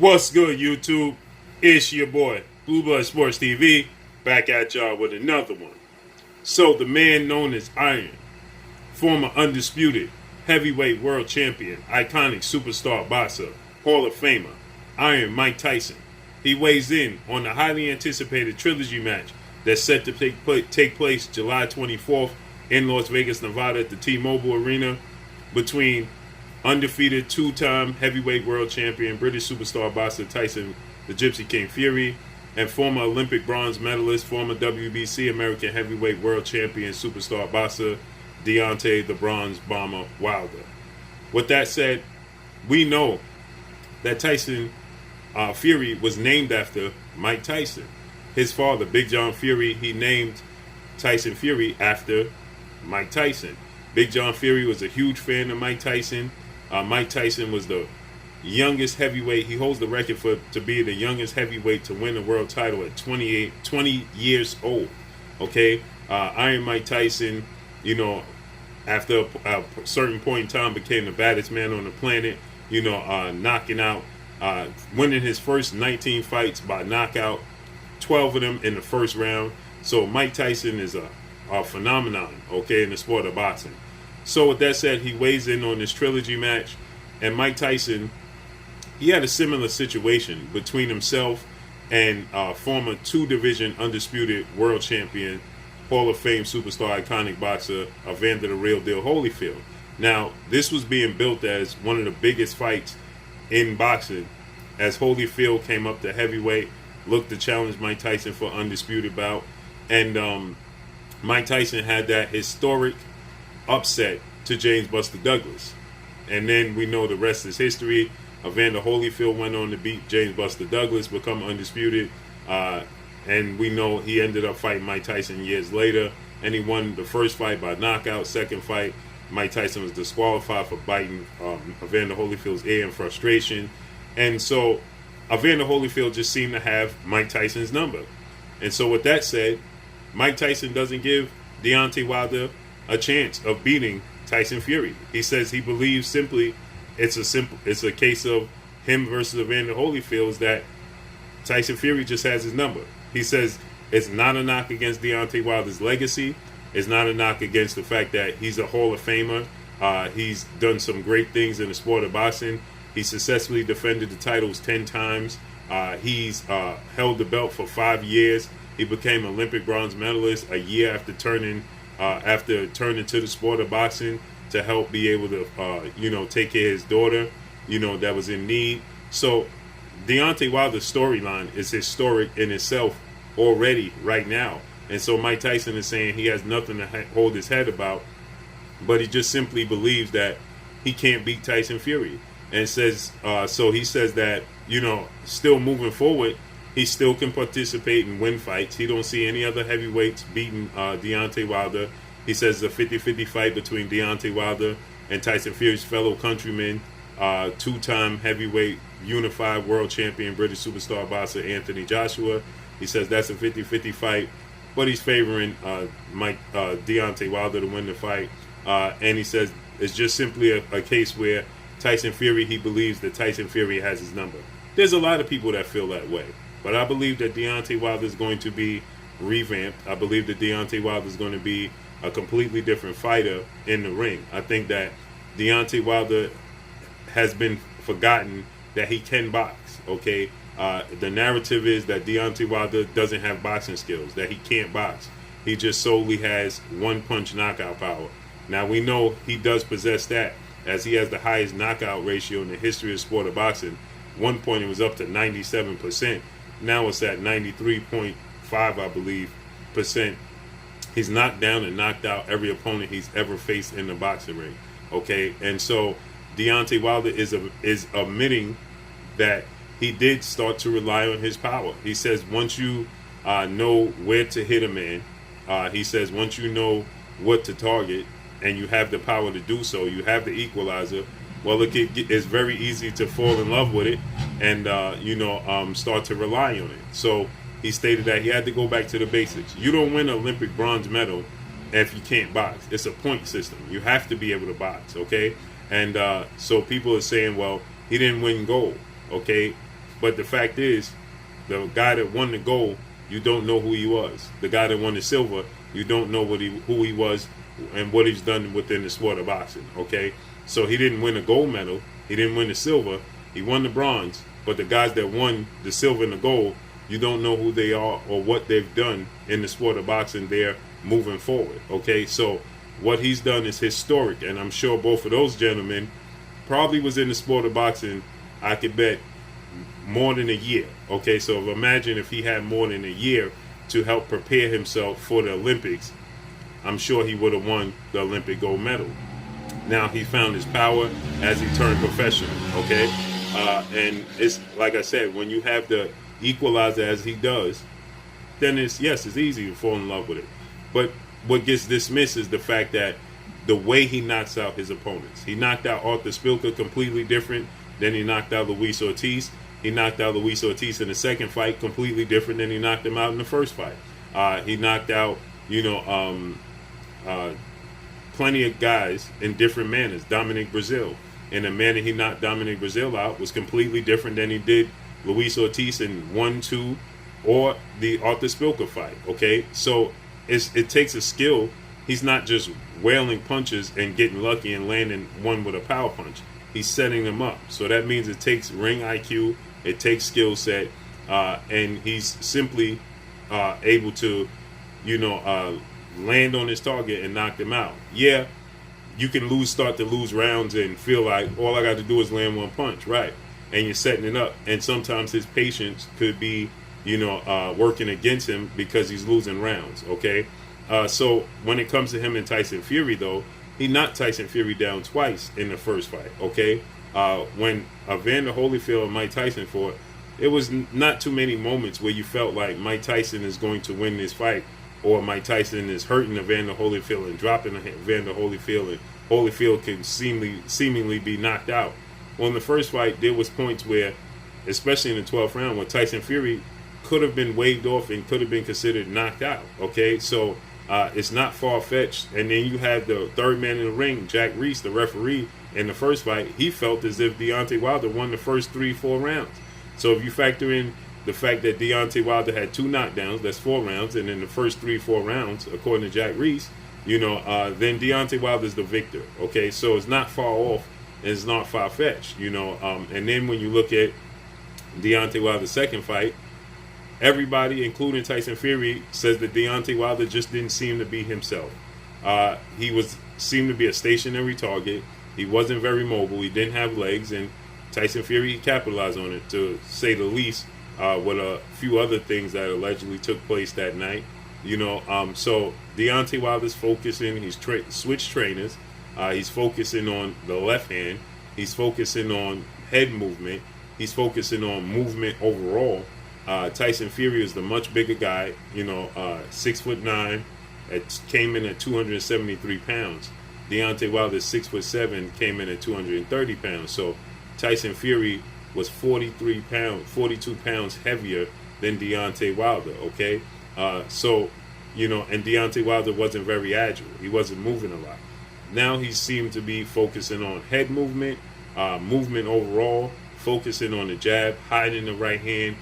What's good, YouTube? It's your boy, Blue Blood Sports TV, back at y'all with another one. So, the man known as Iron, former undisputed heavyweight world champion, iconic superstar boxer, Hall of Famer, Iron Mike Tyson. He weighs in on the highly anticipated Trilogy match that's set to take place July 24th in Las Vegas, Nevada at the T-Mobile Arena between undefeated two-time heavyweight world champion, British superstar boxer Tyson, the Gypsy King Fury, and former Olympic bronze medalist, former WBC American heavyweight world champion, superstar boxer Deontay, the Bronze Bomber Wilder. With that said, we know that Tyson Fury was named after Mike Tyson. His father, Big John Fury, he named Tyson Fury after Mike Tyson. Big John Fury was a huge fan of Mike Tyson. Mike Tyson was the youngest heavyweight. He holds the record to be the youngest heavyweight to win a world title at 20 years old. Okay, Iron Mike Tyson, after a certain point in time, became the baddest man on the planet. Knocking out, winning his first 19 fights by knockout, 12 of them in the first round. So Mike Tyson is a phenomenon, okay, in the sport of boxing. So with that said, he weighs in on this Trilogy match, and Mike Tyson, he had a similar situation between himself and former two-division undisputed world champion, Hall of Fame superstar, iconic boxer, Evander the Real Deal Holyfield. Now, this was being built as one of the biggest fights in boxing, as Holyfield came up to heavyweight, looked to challenge Mike Tyson for undisputed bout, and Mike Tyson had that historic upset to James Buster Douglas. And then we know the rest is history. Evander Holyfield went on to beat James Buster Douglas, become undisputed. And we know he ended up fighting Mike Tyson years later. And he won the first fight by knockout. Second fight, Mike Tyson was disqualified for biting Evander Holyfield's ear in frustration. And so Evander Holyfield just seemed to have Mike Tyson's number. And so with that said, Mike Tyson doesn't give Deontay Wilder a chance of beating Tyson Fury. He says he believes simply it's a case of him versus Evander Holyfield, that Tyson Fury just has his number. He says it's not a knock against Deontay Wilder's legacy. It's not a knock against the fact that he's a Hall of Famer. He's done some great things in the sport of boxing. He successfully defended the titles 10 times. He's held the belt for 5 years. He became Olympic bronze medalist a year after turning to the sport of boxing to help be able to, take care of his daughter, that was in need. So Deontay Wilder's storyline is historic in itself already right now. And so Mike Tyson is saying he has nothing to hold his head about, but he just simply believes that he can't beat Tyson Fury. And says, so he says that, still moving forward, he still can participate and win fights. He don't see any other heavyweights beating Deontay Wilder. He says it's a 50-50 fight between Deontay Wilder and Tyson Fury's fellow countryman, two-time heavyweight unified world champion, British superstar boxer Anthony Joshua. He says that's a 50-50 fight, but he's favoring Deontay Wilder to win the fight. And he says it's just simply a case where Tyson Fury, he believes that Tyson Fury has his number. There's a lot of people that feel that way. But I believe that Deontay Wilder is going to be revamped. I believe that Deontay Wilder is going to be a completely different fighter in the ring. I think that Deontay Wilder has been forgotten that he can box, okay? The narrative is that Deontay Wilder doesn't have boxing skills, that he can't box. He just solely has one-punch knockout power. Now, we know he does possess that, as he has the highest knockout ratio in the history of the sport of boxing. One point it was up to 97%. Now it's at 93.5, I believe, percent. He's knocked down and knocked out every opponent he's ever faced in the boxing ring. Okay, and so Deontay Wilder is admitting that he did start to rely on his power. He says once you know where to hit a man, he says once you know what to target and you have the power to do so, you have the equalizer. Well, it's very easy to fall in love with it and, start to rely on it. So he stated that he had to go back to the basics. You don't win an Olympic bronze medal if you can't box. It's a point system. You have to be able to box, okay? And so people are saying, well, he didn't win gold, okay? But the fact is, the guy that won the gold, you don't know who he was. The guy that won the silver, you don't know who he was and what he's done within the sport of boxing. Okay, so he didn't win a gold medal. He didn't win the silver. He won the bronze. But the guys that won the silver and the gold, you don't know who they are or what they've done in the sport of boxing there moving forward. Okay, so what he's done is historic, and I'm sure both of those gentlemen probably was in the sport of boxing, I could bet, more than a year. Okay, so imagine if he had more than a year to help prepare himself for the Olympics, I'm sure he would have won the Olympic gold medal. Now he found his power as he turned professional. Okay, and it's like I said, when you have the equalizer as he does, then it's easy to fall in love with it. But what gets dismissed is the fact that the way he knocks out his opponents. He knocked out Arthur Spilka completely different than he knocked out Luis Ortiz. He knocked out Luis Ortiz in the second fight completely different than he knocked him out in the first fight. He knocked out, plenty of guys in different manners. Dominic Brazil, and the manner he knocked Dominic Brazil out was completely different than he did Luis Ortiz in 1-2 or the Arthur Spilka fight. Okay, so it takes a skill. He's not just wailing punches and getting lucky and landing one with a power punch. He's setting them up. So that means it takes ring IQ, it takes skill set, and he's simply able to, land on his target and knock them out. Yeah, you can start to lose rounds and feel like all I got to do is land one punch, right? And you're setting it up. And sometimes his patience could be, working against him because he's losing rounds, okay? So when it comes to him and Tyson Fury, though, he knocked Tyson Fury down twice in the first fight, okay? When Evander Holyfield and Mike Tyson fought, it was not too many moments where you felt like Mike Tyson is going to win this fight, or Mike Tyson is hurting Evander Holyfield and dropping Evander Holyfield, and Holyfield can seemingly be knocked out. Well, in the first fight, there was points where, especially in the 12th round, where Tyson Fury could have been waved off and could have been considered knocked out. Okay, so it's not far-fetched. And then you have the third man in the ring, Jack Reese, the referee, in the first fight. He felt as if Deontay Wilder won the first 3-4 rounds. So if you factor in the fact that Deontay Wilder had 2 knockdowns, that's 4 rounds, and in the first 3-4 rounds, according to Jack Reese, then Deontay Wilder's the victor. Okay, so it's not far off, and it's not far-fetched, and then when you look at Deontay Wilder's second fight, everybody, including Tyson Fury, says that Deontay Wilder just didn't seem to be himself. He seemed to be a stationary target. He wasn't very mobile. He didn't have legs, and Tyson Fury capitalized on it, to say the least, with a few other things that allegedly took place that night. So Deontay Wilder's focusing. He's switched trainers. He's focusing on the left hand. He's focusing on head movement. He's focusing on movement overall. Tyson Fury is the much bigger guy, 6'9", it came in at 273 pounds. Deontay Wilder, 6'7", came in at 230 pounds. So Tyson Fury was 42 pounds heavier than Deontay Wilder, okay? And Deontay Wilder wasn't very agile. He wasn't moving a lot. Now he seemed to be focusing on head movement, movement overall, focusing on the jab, hiding the right hand,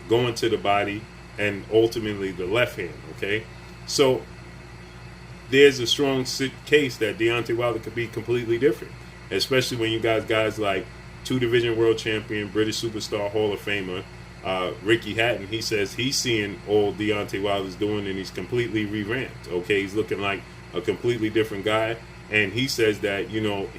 going to the body, and ultimately the left hand, okay? So there's a strong case that Deontay Wilder could be completely different, especially when you guys like 2-division world champion, British superstar, Hall of Famer, Ricky Hatton. He says he's seeing all Deontay Wilder's doing, and he's completely revamped, okay? He's looking like a completely different guy, and he says that,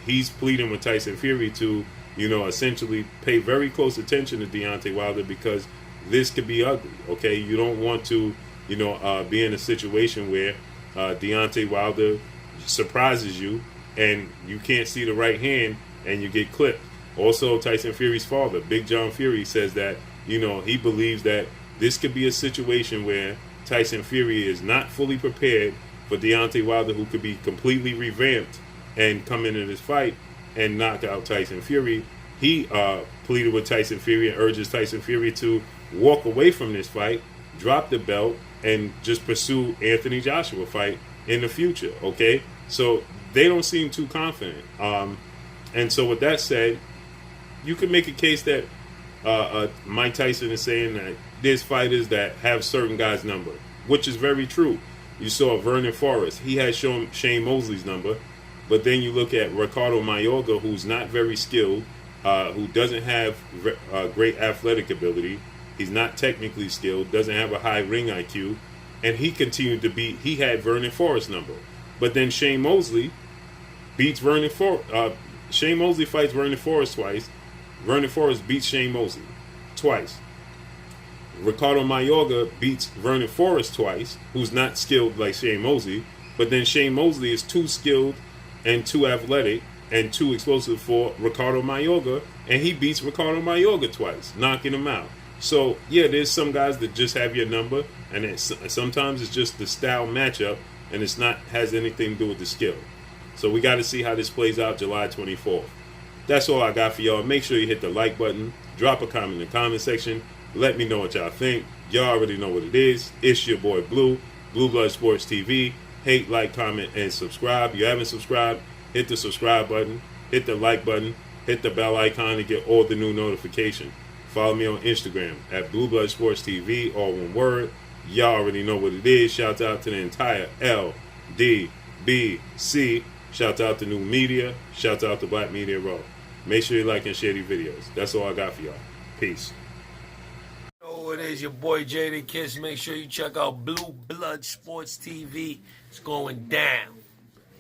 he's pleading with Tyson Fury to, essentially pay very close attention to Deontay Wilder, because this could be ugly, okay? You don't want to, be in a situation where Deontay Wilder surprises you and you can't see the right hand and you get clipped. Also, Tyson Fury's father, Big John Fury, says that, he believes that this could be a situation where Tyson Fury is not fully prepared for Deontay Wilder, who could be completely revamped and come into this fight and knock out Tyson Fury. He pleaded with Tyson Fury and urges Tyson Fury to walk away from this fight, drop the belt, and just pursue Anthony Joshua fight in the future, okay? So they don't seem too confident. And so with that said, you can make a case that Mike Tyson is saying that there's fighters that have certain guys' number, which is very true. You saw Vernon Forrest; he had shown Shane Mosley's number, but then you look at Ricardo Mayorga, who's not very skilled, who doesn't have great athletic ability. He's not technically skilled, doesn't have a high ring IQ, and he continued to beat. He had Vernon Forrest's number, but then Shane Mosley beats Vernon Forrest. Shane Mosley fights Vernon Forrest twice. Vernon Forrest beats Shane Mosley twice. Ricardo Mayorga beats Vernon Forrest twice, who's not skilled like Shane Mosley, but then Shane Mosley is too skilled and too athletic and too explosive for Ricardo Mayorga, and he beats Ricardo Mayorga twice, knocking him out. So, yeah, there's some guys that just have your number, and sometimes it's just the style matchup, and it's not has anything to do with the skill. So we got to see how this plays out July 24th. That's all I got for y'all. Make sure you hit the like button, drop a comment in the comment section, let me know what y'all think. Y'all already know what it is. It's your boy Blue, Blue Blood Sports TV. Hate, like, comment, and subscribe. If you haven't subscribed, hit the subscribe button, hit the like button, hit the bell icon to get all the new notifications. Follow me on Instagram at Blue Blood Sports TV, all one word. Y'all already know what it is. Shout out to the entire LDBC. Shout out to New Media. Shout out to Black Media Row. Make sure you like and share these videos. That's all I got for y'all. Peace. Oh, it is your boy Jada Kiss. Make sure you check out Blue Blood Sports TV. It's going down.